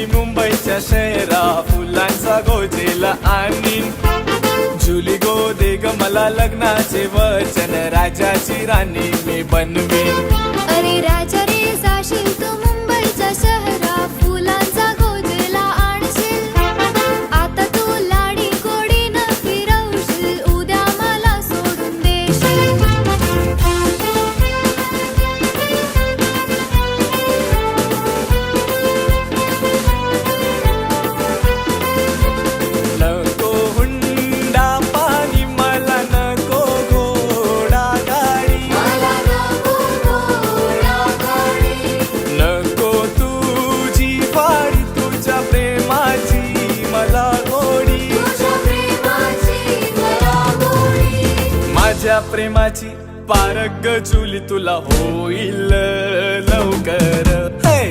मी मुंबईच्या शहरा फुलांचा गोजेला आणीन. जुली गो दे ग मला लग्नाचे वचन, राजाची राणी मी बनवीन. अरे राजा रे जाशील तू मुंबईच्या शहरा फुलांचा गोजेला आणशील. आता तू लाडी गोडीनं फिरवशील, उद्या मला सोडून देशील. नको हुंडा पाणी मला नको घोडा गाडी, मला नको घोडा गाडी. नको तुझी वाडी तुझ्या प्रेमाची मला गोडी. तुझ्या प्रेमाची मला गोडी. माझ्या प्रेमाची पारख जुली तुला होईल लवकर.